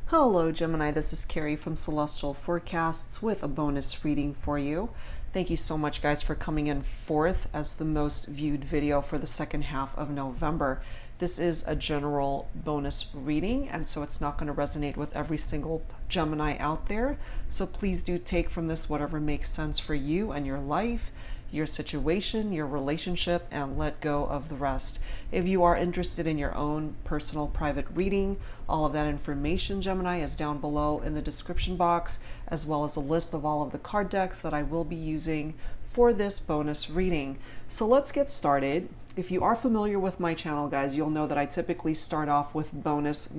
Hello Gemini, this is Carrie from Celestial Forecasts with a bonus reading for you. Thank you so much guys for coming in fourth as the most viewed video for the second half of November. This is a general bonus reading, and so it's not going to resonate with every single Gemini out there. So please do take from this whatever makes sense for you and your life, your situation, your relationship, and let go of the rest. If you are interested in your own personal private reading, all of that information, Gemini, is down below in the description box, as well as a list of all of the card decks that I will be using for this bonus reading. So let's get started. If you are familiar with my channel, guys, you'll know that I typically start off with focus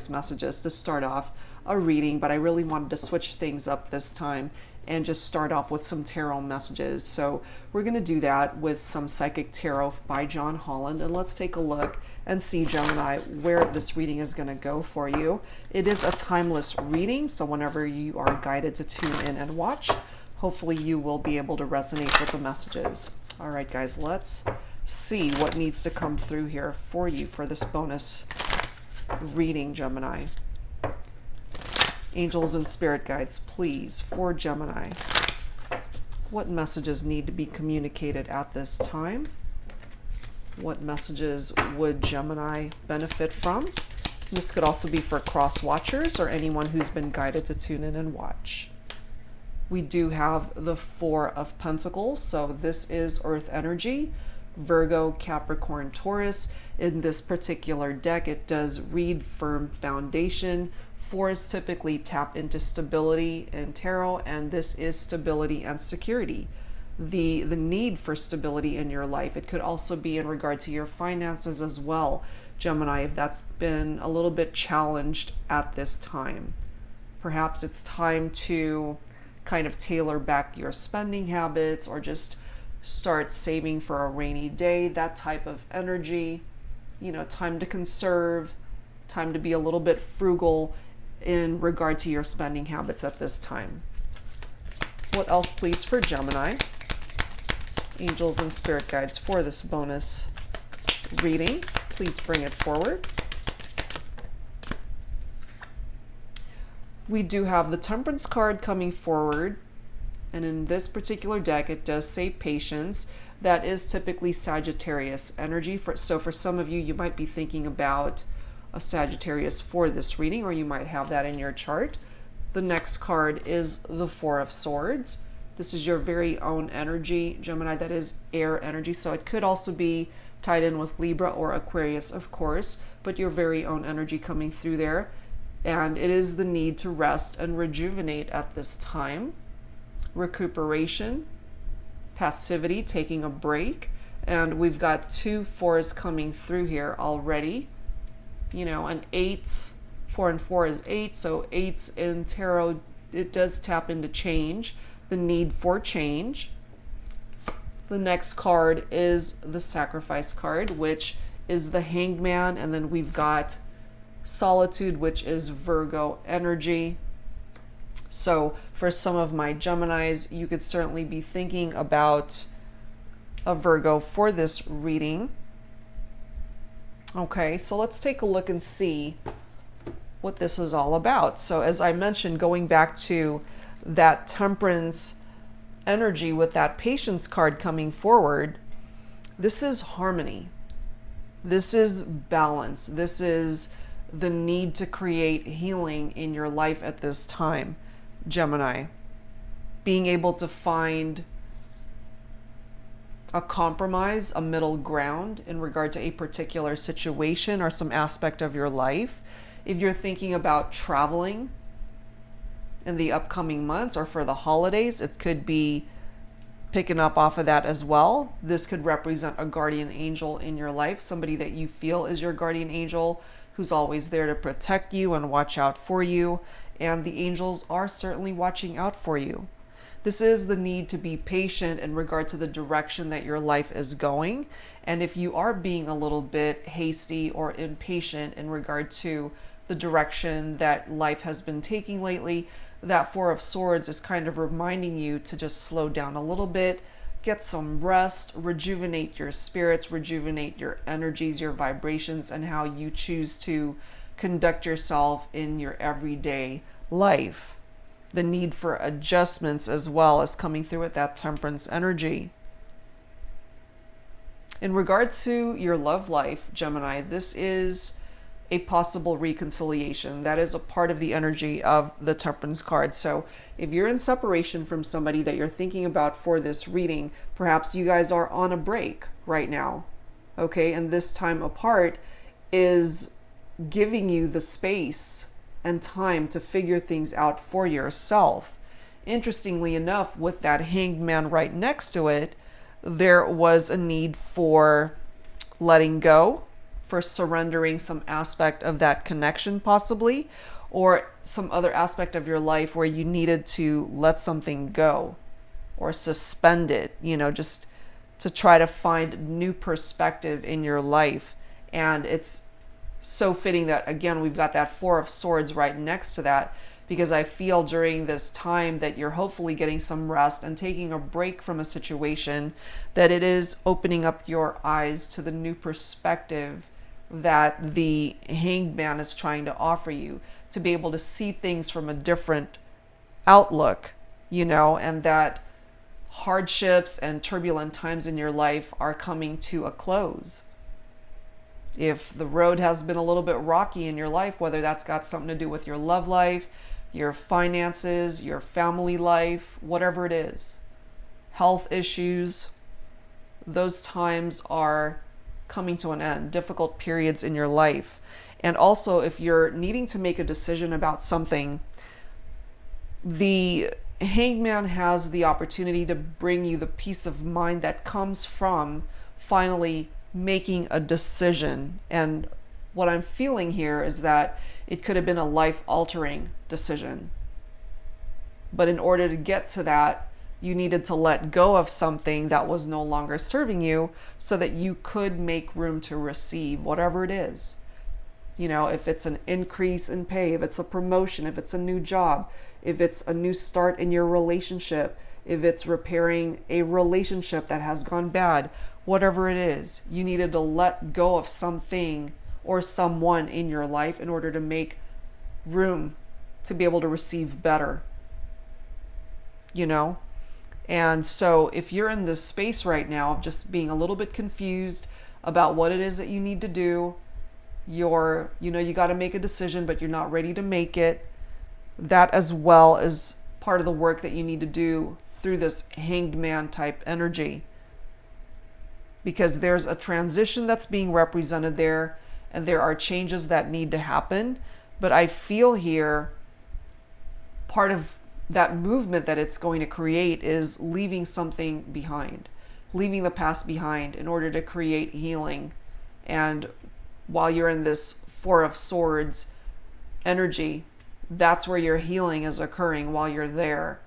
messages to start off a reading, but I really wanted to switch things up this time and just start off with some tarot messages. So we're going to do that with some Psychic Tarot by John Holland, and let's take a look and see, Gemini, where this reading is going to go for you. It is a timeless reading, so whenever you are guided to tune in and watch, hopefully you will be able to resonate with the messages. All right, guys, let's see what needs to come through here for you for this bonus reading, Gemini. Angels and spirit guides, please, for Gemini. What messages need to be communicated at this time? What messages would Gemini benefit from? This could also be for cross watchers or anyone who's been guided to tune in and watch. We do have the Four of Pentacles, so this is Earth energy, Virgo, Capricorn, Taurus. In this particular deck, it does read firm foundation. Fours typically tap into stability in tarot, and this is stability and security. The need for stability in your life. It could also be in regard to your finances as well, Gemini, if that's been a little bit challenged at this time. Perhaps it's time to kind of tailor back your spending habits or just start saving for a rainy day, that type of energy. You know, time to conserve, time to be a little bit frugal in regard to your spending habits at this time. What else, please, for Gemini? Angels and spirit guides for this bonus reading. Please bring it forward. We do have the Temperance card coming forward, and in this particular deck, it does say patience. That is typically Sagittarius energy. So for some of you, you might be thinking about a Sagittarius for this reading, or you might have that in your chart. The next card is the Four of Swords. This is your very own energy, Gemini. That is air energy, so it could also be tied in with Libra or Aquarius, of course, but your very own energy coming through there. And it is the need to rest and rejuvenate at this time. Recuperation, passivity, taking a break. And we've got two fours coming through here already. You know, an 8s, 4 and 4 is 8, so 8s in tarot, it does tap into change, the need for change. The next card is the Sacrifice card, which is the Hangman, and then we've got Solitude, which is Virgo energy. So for some of my Geminis, you could certainly be thinking about a Virgo for this reading. Okay, so let's take a look and see what this is all about. So as I mentioned, going back to that Temperance energy with that Patience card coming forward, this is harmony. This is balance. This is the need to create healing in your life at this time, Gemini. Being able to find a compromise, a middle ground in regard to a particular situation or some aspect of your life. If you're thinking about traveling in the upcoming months or for the holidays, it could be picking up off of that as well. This could represent a guardian angel in your life, somebody that you feel is your guardian angel who's always there to protect you and watch out for you. And the angels are certainly watching out for you. This is the need to be patient in regard to the direction that your life is going. And if you are being a little bit hasty or impatient in regard to the direction that life has been taking lately, that Four of Swords is kind of reminding you to just slow down a little bit, get some rest, rejuvenate your spirits, rejuvenate your energies, your vibrations, and how you choose to conduct yourself in your everyday life. The need for adjustments as well as coming through with that Temperance energy. In regard to your love life, Gemini, this is a possible reconciliation. That is a part of the energy of the Temperance card. So if you're in separation from somebody that you're thinking about for this reading, perhaps you guys are on a break right now, okay? And this time apart is giving you the space and time to figure things out for yourself. Interestingly enough, with that Hanged Man right next to it, there was a need for letting go, for surrendering some aspect of that connection possibly, or some other aspect of your life where you needed to let something go or suspend it, just to try to find new perspective in your life. And it's so fitting that, again, we've got that Four of Swords right next to that, because I feel during this time that you're hopefully getting some rest and taking a break from a situation, that it is opening up your eyes to the new perspective that the Hanged Man is trying to offer you, to be able to see things from a different outlook, and that hardships and turbulent times in your life are coming to a close. If the road has been a little bit rocky in your life, whether that's got something to do with your love life, your finances, your family life, whatever it is, health issues, those times are coming to an end, difficult periods in your life. And also, if you're needing to make a decision about something, the Hanged Man has the opportunity to bring you the peace of mind that comes from finally making a decision. And what I'm feeling here is that it could have been a life-altering decision. But in order to get to that, you needed to let go of something that was no longer serving you so that you could make room to receive whatever it is. If it's an increase in pay, if it's a promotion, if it's a new job, if it's a new start in your relationship, if it's repairing a relationship that has gone bad, whatever it is, you needed to let go of something or someone in your life in order to make room to be able to receive better. And so if you're in this space right now of just being a little bit confused about what it is that you need to do, you got to make a decision, but you're not ready to make it, that as well is part of the work that you need to do through this Hanged Man type energy. Because there's a transition that's being represented there, and there are changes that need to happen. But I feel here part of that movement that it's going to create is leaving something behind, leaving the past behind in order to create healing. And while you're in this Four of Swords energy, that's where your healing is occurring while you're there,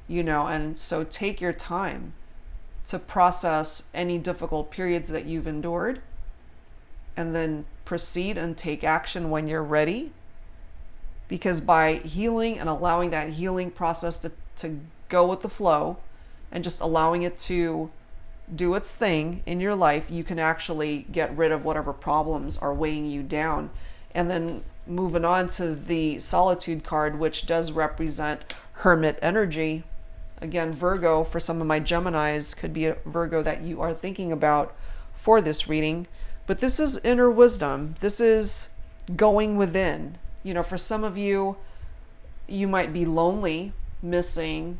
and so take your time to process any difficult periods that you've endured, and then proceed and take action when you're ready. Because by healing and allowing that healing process to go with the flow and just allowing it to do its thing in your life, you can actually get rid of whatever problems are weighing you down. And then moving on to the Solitude card, which does represent Hermit energy. Again, Virgo, for some of my Geminis, could be a Virgo that you are thinking about for this reading. But this is inner wisdom. This is going within. For some of you, you might be lonely, missing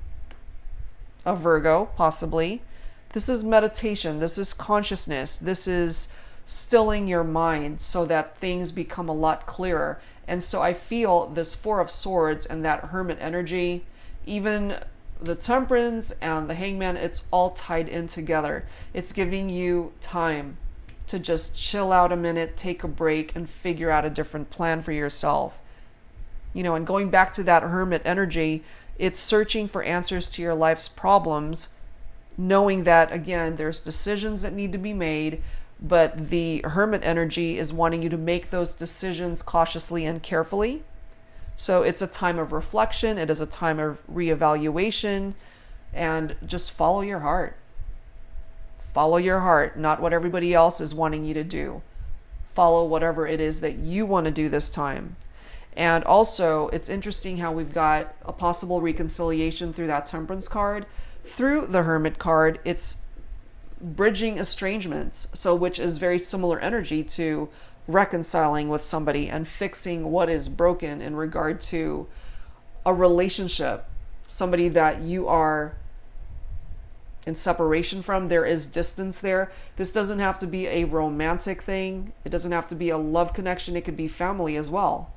a Virgo, possibly. This is meditation. This is consciousness. This is stilling your mind so that things become a lot clearer. And so I feel this Four of Swords and that Hermit energy, even the Temperance and the Hangman, it's all tied in together. It's giving you time to just chill out a minute, take a break, and figure out a different plan for yourself. And going back to that Hermit energy, it's searching for answers to your life's problems, knowing that, again, there's decisions that need to be made, but the Hermit energy is wanting you to make those decisions cautiously and carefully. So it's a time of reflection. It is a time of reevaluation, and just follow your heart. Follow your heart, not what everybody else is wanting you to do. follow whatever it is that you want to do this time. And also, it's interesting how we've got a possible reconciliation through that Temperance card. Through the Hermit card, it's bridging estrangements, so which is very similar energy to reconciling with somebody and fixing what is broken in regard to a relationship, somebody that you are in separation from. There is distance there. This doesn't have to be a romantic thing. It doesn't have to be a love connection. It could be family as well.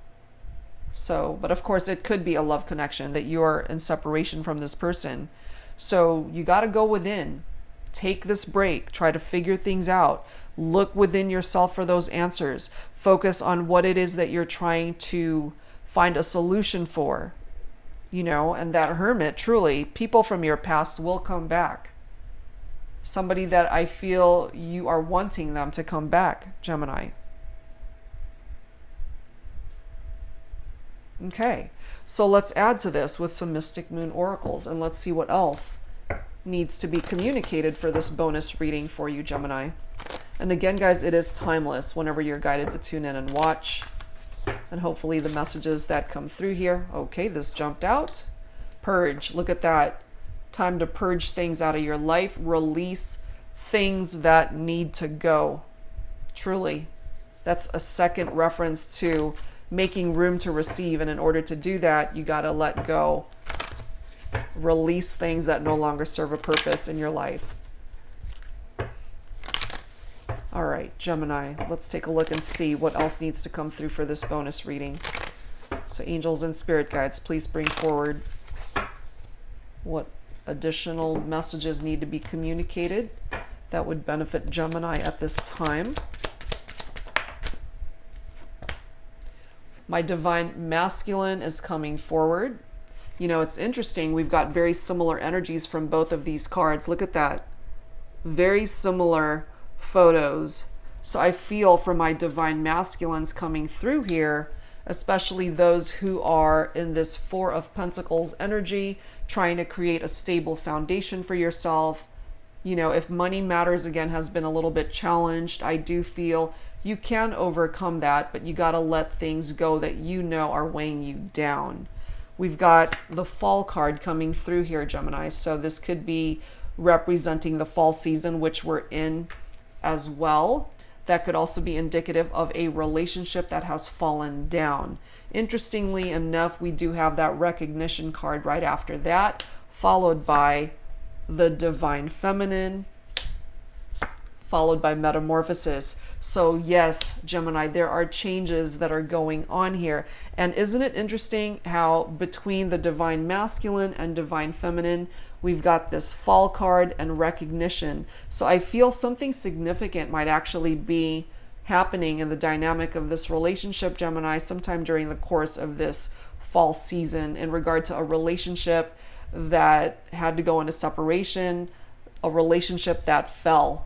So, but of course it could be a love connection that you're in separation from this person. So you got to go within, take this break, try to figure things out, look within yourself for those answers, focus on what it is that you're trying to find a solution for, you know. And that Hermit, truly, people from your past will come back. Somebody that I feel you are wanting them to come back, Gemini. Okay, so let's add to this with some Mystic Moon oracles, and let's see what else needs to be communicated for this bonus reading for you, Gemini. And again, guys, it is timeless whenever you're guided to tune in and watch. And hopefully the messages that come through here. Okay, this jumped out. Purge, look at that. Time to purge things out of your life, release things that need to go. Truly, that's a second reference to making room to receive, and in order to do that, you got to let go, release things that no longer serve a purpose in your life. All right, Gemini, let's take a look and see what else needs to come through for this bonus reading. So angels and spirit guides, please bring forward what additional messages need to be communicated that would benefit Gemini at this time. My divine masculine is coming forward. You know, it's interesting. We've got very similar energies from both of these cards. Look at that. Very similar photos. So I feel for my divine masculines coming through here, especially those who are in this Four of Pentacles energy, trying to create a stable foundation for yourself. You know, if money matters again has been a little bit challenged, I do feel you can overcome that, but you got to let things go that you know are weighing you down. We've got the fall card coming through here, Gemini. So this could be representing the fall season, which we're in as well. That could also be indicative of a relationship that has fallen down. Interestingly enough, we do have that recognition card right after that, followed by the divine feminine, followed by metamorphosis. So yes, Gemini, there are changes that are going on here. And isn't it interesting how between the divine masculine and divine feminine, we've got this fall card and recognition. So I feel something significant might actually be happening in the dynamic of this relationship, Gemini, sometime during the course of this fall season in regard to a relationship that had to go into separation, a relationship that fell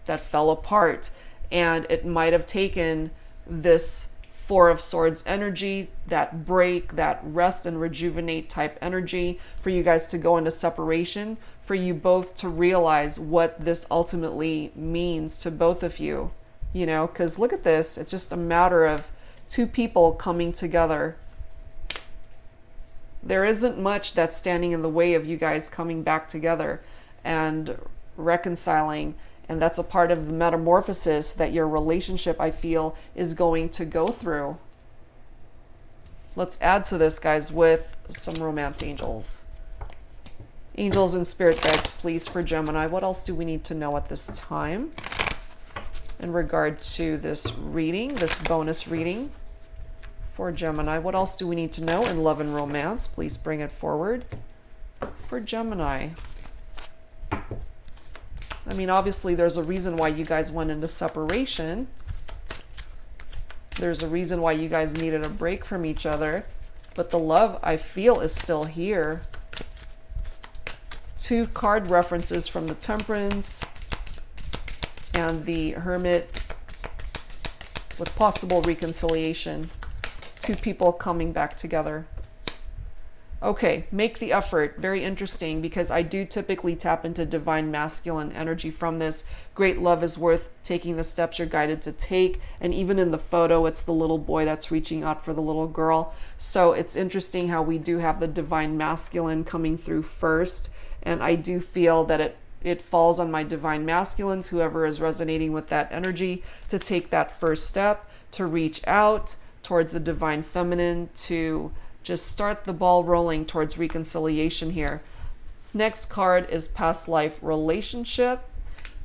apart. And it might have taken this Four of Swords energy, that break, that rest and rejuvenate type energy for you guys to go into separation, for you both to realize what this ultimately means to both of you. You know, because look at this, it's just a matter of two people coming together. There isn't much that's standing in the way of you guys coming back together and reconciling. And that's a part of the metamorphosis that your relationship, I feel, is going to go through. Let's add to this, guys, with some romance angels. Angels and spirit guides, please, for Gemini. What else do we need to know at this time in regard to this reading, this bonus reading for Gemini? What else do we need to know in love and romance? Please bring it forward for Gemini. I mean, obviously, there's a reason why you guys went into separation. There's a reason why you guys needed a break from each other. But the love, I feel, is still here. Two card references from the Temperance and the Hermit with possible reconciliation. Two people coming back together. Okay, make the effort. Very interesting, because I do typically tap into divine masculine energy from this. Great love is worth taking the steps you're guided to take. And even in the photo, it's the little boy that's reaching out for the little girl. So it's interesting how we do have the divine masculine coming through first. And I do feel that it falls on my divine masculines, whoever is resonating with that energy, to take that first step, to reach out towards the divine feminine, to just start the ball rolling towards reconciliation here. Next card is past life relationship.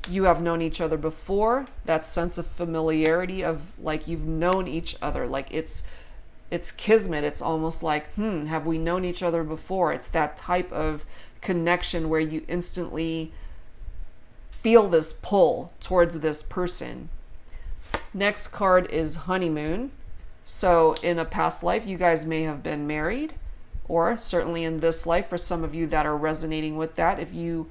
You have known each other before. That sense of familiarity, of like you've known each other, like it's kismet. It's almost like, have we known each other before? It's that type of connection where you instantly feel this pull towards this person. Next card is honeymoon. So in a past life, you guys may have been married, or certainly in this life, for some of you that are resonating with that, if you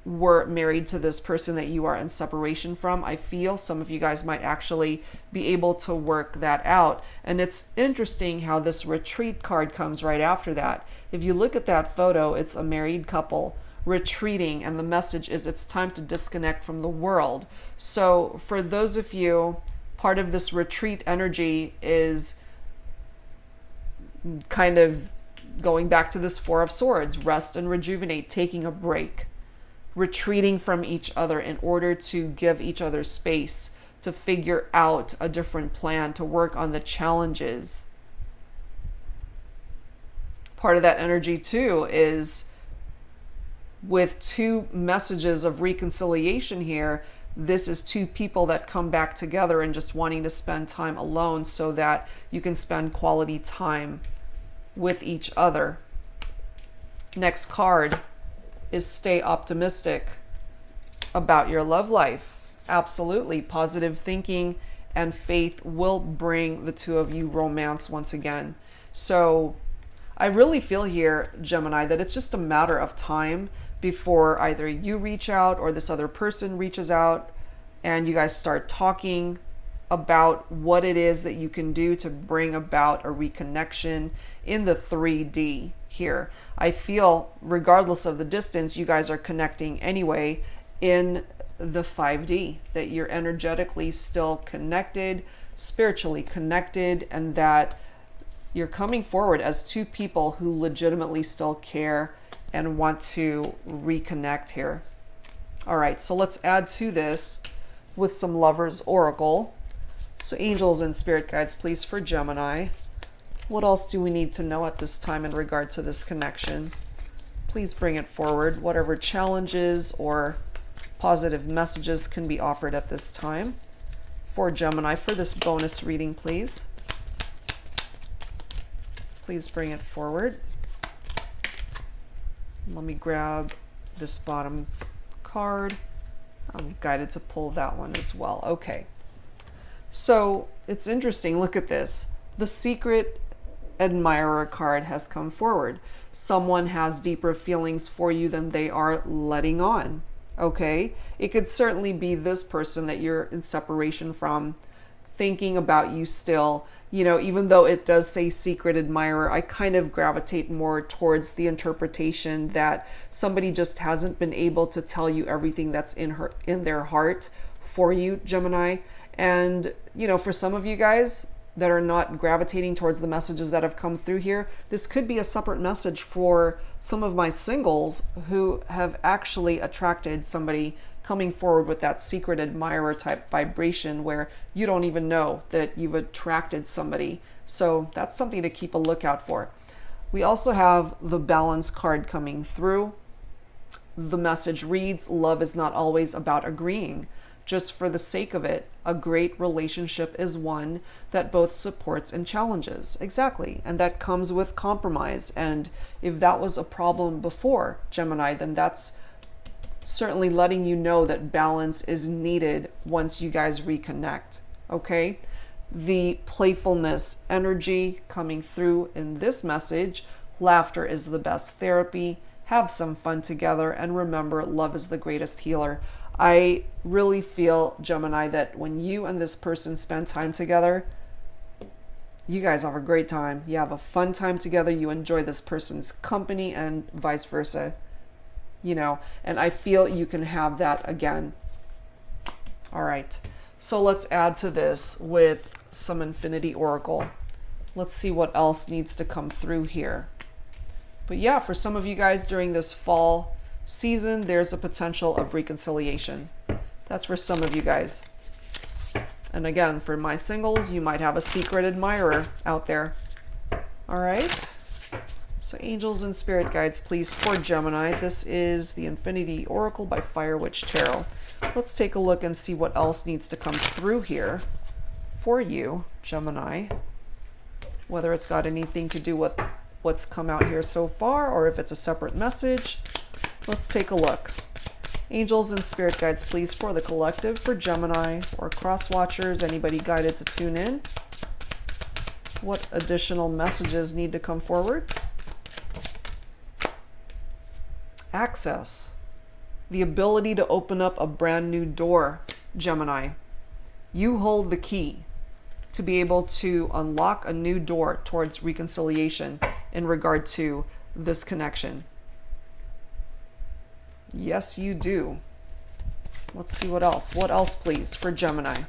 were married to this person that you are in separation from, I feel some of you guys might actually be able to work that out. And it's interesting how this retreat card comes right after that. If you look at that photo, it's a married couple retreating, and the message is it's time to disconnect from the world. So for those of you, part of this retreat energy is kind of going back to this Four of Swords, rest and rejuvenate, taking a break, retreating from each other in order to give each other space to figure out a different plan, to work on the challenges. Part of that energy too is with two messages of reconciliation here. This is two people that come back together and just wanting to spend time alone so that you can spend quality time with each other. Next card is stay optimistic about your love life. Absolutely. Positive thinking and faith will bring the two of you romance once again. So I really feel here, Gemini, that it's just a matter of time before either you reach out or this other person reaches out and you guys start talking about what it is that you can do to bring about a reconnection in the 3D here. I feel regardless of the distance, you guys are connecting anyway in the 5D, that you're energetically still connected, spiritually connected, and that you're coming forward as two people who legitimately still care and want to reconnect here. All right, so let's add to this with some Lover's Oracle. So angels and spirit guides, please, for Gemini. What else do we need to know at this time in regard to this connection? Please bring it forward. Whatever challenges or positive messages can be offered at this time for Gemini for this bonus reading, please. Please bring it forward. Let me grab this bottom card. I'm guided to pull that one as well. Okay. So it's interesting. Look at this. The Secret Admirer card has come forward. Someone has deeper feelings for you than they are letting on. Okay. It could certainly be this person that you're in separation from, thinking about you still. You know, even though it does say secret admirer, I kind of gravitate more towards the interpretation that somebody just hasn't been able to tell you everything that's in their heart for you, Gemini. And, you know, for some of you guys that are not gravitating towards the messages that have come through here, this could be a separate message for some of my singles who have actually attracted somebody coming forward with that secret admirer type vibration where you don't even know that you've attracted somebody. So that's something to keep a lookout for. We also have the Balance card coming through. The message reads, love is not always about agreeing just for the sake of it. A great relationship is one that both supports and challenges. Exactly. And that comes with compromise. And if that was a problem before, Gemini, then that's certainly letting you know that balance is needed once you guys reconnect. Okay. The playfulness energy coming through in this message. Laughter is the best therapy. Have some fun together, and remember, love is the greatest healer. I really feel, Gemini, that when you and this person spend time together, you guys have a great time. You have a fun time together. You enjoy this person's company and vice versa. And I feel you can have that again. All right. So let's add to this with some Infinity Oracle. Let's see what else needs to come through here. But yeah, for some of you guys during this fall season, there's a potential of reconciliation. That's for some of you guys. And again, for my singles, you might have a secret admirer out there. All right. So angels and spirit guides, please, for Gemini. This is the Infinity Oracle by Fire Witch Tarot. Let's take a look and see what else needs to come through here for you, Gemini. Whether it's got anything to do with what's come out here so far or if it's a separate message. Let's take a look. Angels and spirit guides, please, for the collective, for Gemini, or cross watchers, anybody guided to tune in. What additional messages need to come forward? Access. The ability to open up a brand new door, Gemini. You hold the key to be able to unlock a new door towards reconciliation in regard to this connection. Yes, you do. Let's see what else. What else, please, for Gemini?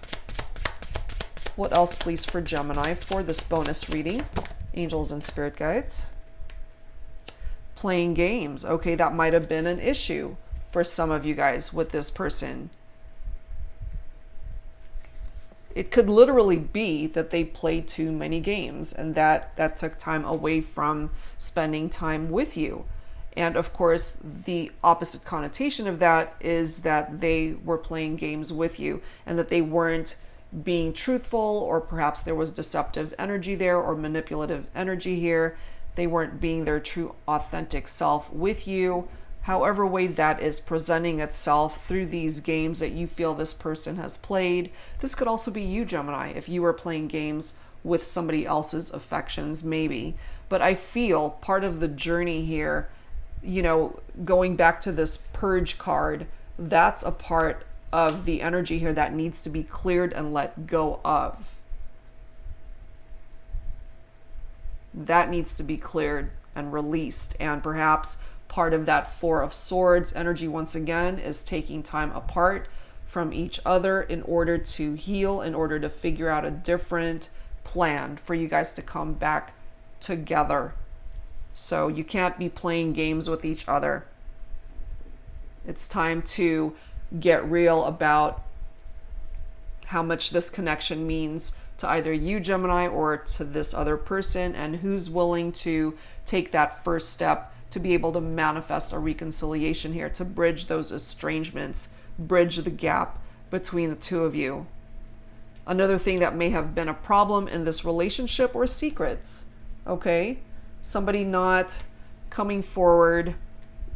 What else, please, for Gemini for this bonus reading? Angels and spirit guides. Playing games. Okay, that might have been an issue for some of you guys with this person. It could literally be that they played too many games and that took time away from spending time with you. And of course, the opposite connotation of that is that they were playing games with you and that they weren't being truthful, or perhaps there was deceptive energy there or manipulative energy here. They weren't being their true authentic self with you. However way that is presenting itself through these games that you feel this person has played. This could also be you, Gemini, if you were playing games with somebody else's affections, maybe. But I feel part of the journey here, going back to this purge card, that's a part of the energy here that needs to be cleared and let go of. That needs to be cleared and released. And perhaps part of that Four of Swords energy, once again, is taking time apart from each other in order to heal, in order to figure out a different plan for you guys to come back together. So you can't be playing games with each other. It's time to get real about how much this connection means to either you, Gemini, or to this other person, and who's willing to take that first step to be able to manifest a reconciliation here, to bridge those estrangements, bridge the gap between the two of you. Another thing that may have been a problem in this relationship or secrets, okay? Somebody not coming forward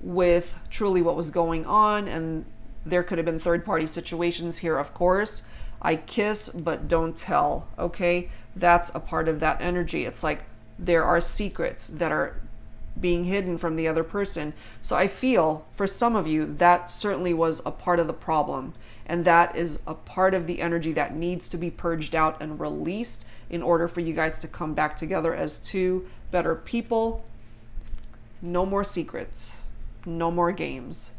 with truly what was going on, and there could have been third-party situations here, of course. I kiss, but don't tell, okay? That's a part of that energy. It's like there are secrets that are being hidden from the other person. So I feel for some of you, that certainly was a part of the problem. And that is a part of the energy that needs to be purged out and released in order for you guys to come back together as two better people. No more secrets, no more games.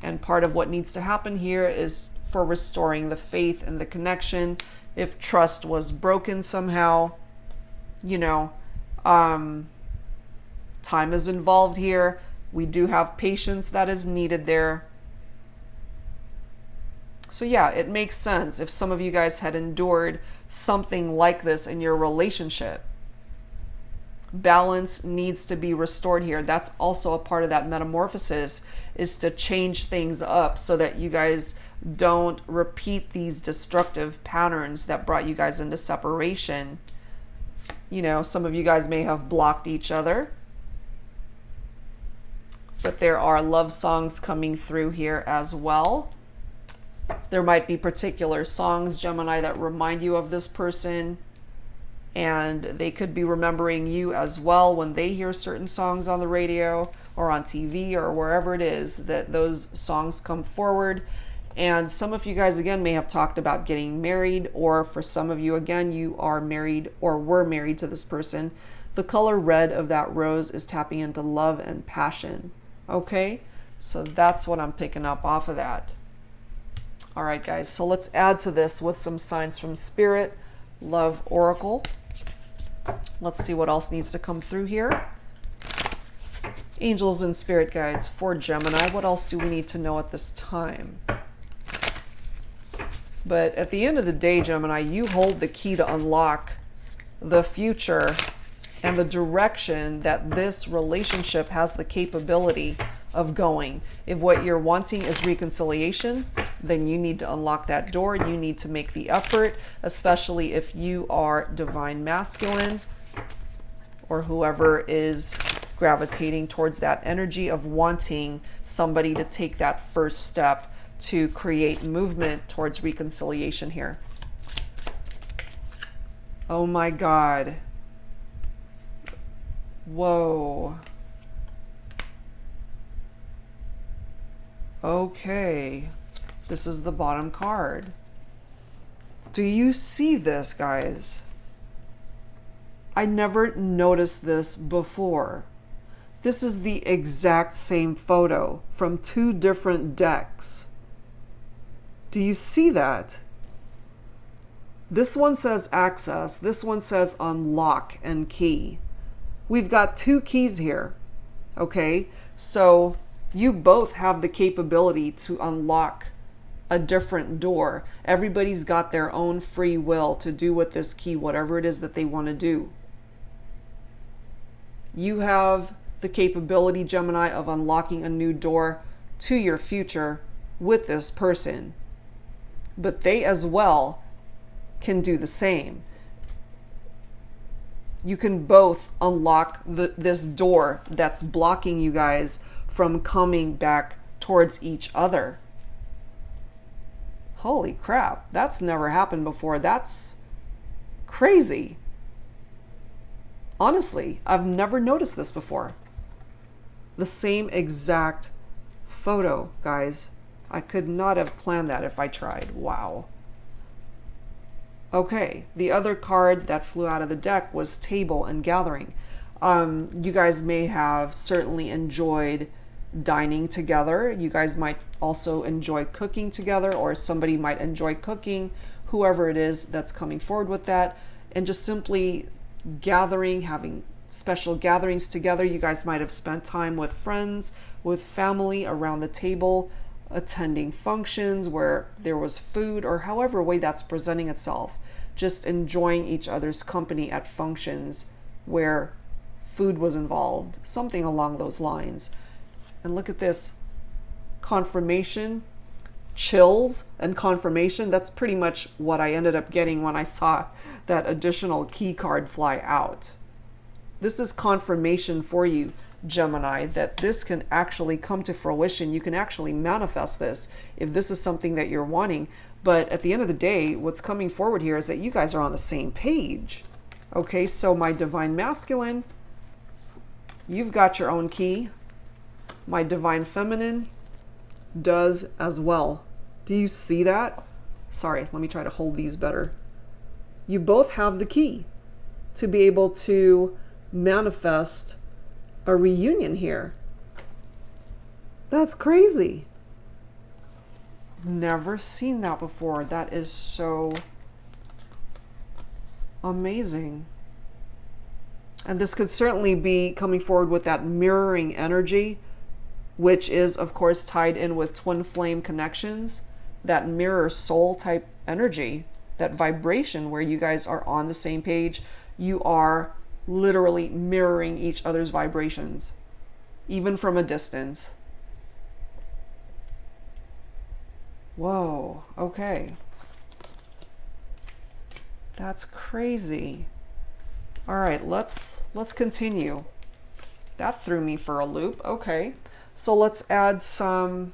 And part of what needs to happen here is for restoring the faith and the connection. If trust was broken somehow, time is involved here. We do have patience that is needed there. So yeah, it makes sense if some of you guys had endured something like this in your relationship. Balance needs to be restored here. That's also a part of that metamorphosis, is to change things up so that you guys don't repeat these destructive patterns that brought you guys into separation. Some of you guys may have blocked each other, but there are love songs coming through here as well. There might be particular songs, Gemini, that remind you of this person, and they could be remembering you as well when they hear certain songs on the radio or on TV or wherever it is that those songs come forward. And some of you guys, again, may have talked about getting married, or for some of you, again, you are married or were married to this person. The color red of that rose is tapping into love and passion. Okay, so that's what I'm picking up off of that. All right, guys, so let's add to this with some signs from Spirit, Love Oracle. Let's see what else needs to come through here. Angels and Spirit Guides for Gemini. What else do we need to know at this time? But at the end of the day, Gemini, you hold the key to unlock the future and the direction that this relationship has the capability of going. If what you're wanting is reconciliation, then you need to unlock that door. You need to make the effort, especially if you are divine masculine or whoever is gravitating towards that energy of wanting somebody to take that first step to create movement towards reconciliation here. Oh my God. Whoa. Okay. This is the bottom card. Do you see this, guys? I never noticed this before. This is the exact same photo from two different decks. Do you see that? This one says access. This one says unlock and key. We've got two keys here. Okay, so you both have the capability to unlock a different door. Everybody's got their own free will to do with this key whatever it is that they want to do. You have the capability, Gemini, of unlocking a new door to your future with this person. But they as well can do the same. You can both unlock this door that's blocking you guys from coming back towards each other. Holy crap, that's never happened before. That's crazy. Honestly, I've never noticed this before. The same exact photo, guys. I could not have planned that if I tried. Wow. Okay, the other card that flew out of the deck was Table and Gathering. You guys may have certainly enjoyed dining together. You guys might also enjoy cooking together, or somebody might enjoy cooking, whoever it is that's coming forward with that, and just simply gathering, having special gatherings together. You guys might have spent time with friends, with family around the table, attending functions where there was food, or however way that's presenting itself. Just enjoying each other's company at functions where food was involved, something along those lines. And look at this, confirmation, chills and confirmation. That's pretty much what I ended up getting when I saw that additional key card fly out. This is confirmation for you, Gemini, that this can actually come to fruition. You can actually manifest this if this is something that you're wanting. But at the end of the day, what's coming forward here is that you guys are on the same page. Okay, so my divine masculine, you've got your own key. My divine feminine does as well. Do you see that? Sorry, let me try to hold these better. You both have the key to be able to manifest a reunion here. That's crazy. Never seen that before. That is so amazing. And this could certainly be coming forward with that mirroring energy, which is, of course, tied in with twin flame connections, that mirror soul type energy, that vibration where you guys are on the same page. You are literally mirroring each other's vibrations, even from a distance. Whoa, okay. That's crazy. All right, let's continue. That threw me for a loop. Okay, so let's add some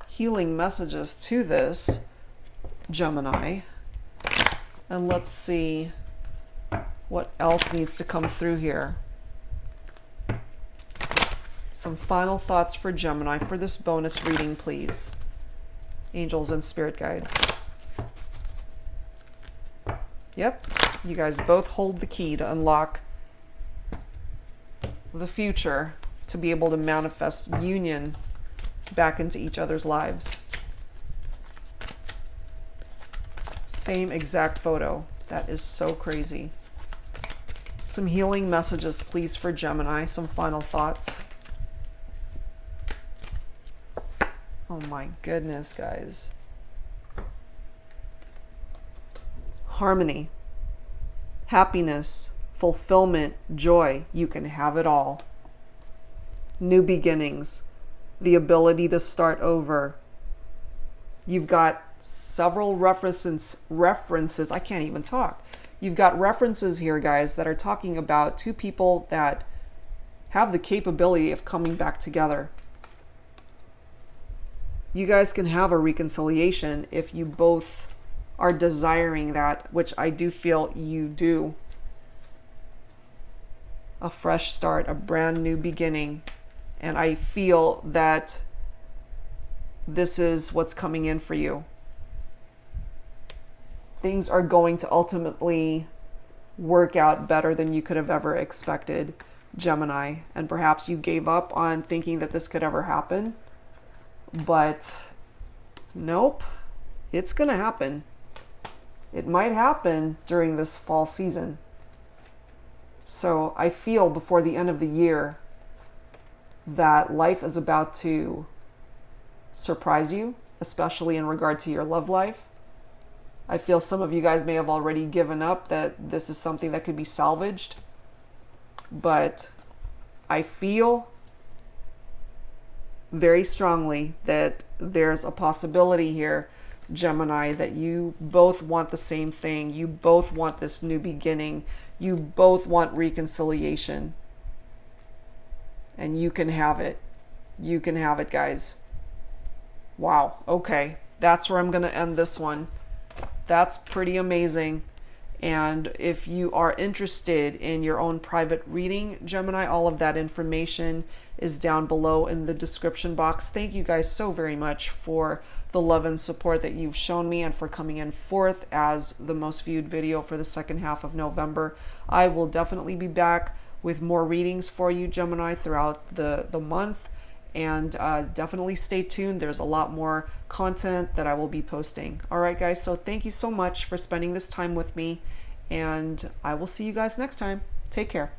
healing messages to this, Gemini. And let's see what else needs to come through here. Some final thoughts for Gemini for this bonus reading, please. angels and spirit guides. Yep, you guys both hold the key to unlock the future, to be able to manifest union back into each other's lives. Same exact photo. That is so crazy. Some healing messages, please, for Gemini. Some final thoughts. Oh my goodness, guys. Harmony, happiness, fulfillment, joy. You can have it all. New beginnings, the ability to start over. You've got several references. I can't even talk. You've got references here, guys, that are talking about two people that have the capability of coming back together. You guys can have a reconciliation if you both are desiring that, which I do feel you do. A fresh start, a brand new beginning. And I feel that this is what's coming in for you. Things are going to ultimately work out better than you could have ever expected, Gemini. And perhaps you gave up on thinking that this could ever happen. But nope, it's going to happen. It might happen during this fall season. So I feel before the end of the year that life is about to surprise you, especially in regard to your love life. I feel some of you guys may have already given up, that this is something that could be salvaged. But I feel very strongly that there's a possibility here, Gemini, that you both want the same thing. You both want this new beginning. You both want reconciliation. And you can have it. You can have it, guys. Wow. Okay. That's where I'm going to end this one. That's pretty amazing. And if you are interested in your own private reading, Gemini, all of that information is down below in the description box. Thank you guys so very much for the love and support that you've shown me and for coming in fourth as the most viewed video for the second half of November. I will definitely be back with more readings for you, Gemini, throughout the month. And definitely stay tuned. There's a lot more content that I will be posting. All right, guys. So thank you so much for spending this time with me. And I will see you guys next time. Take care.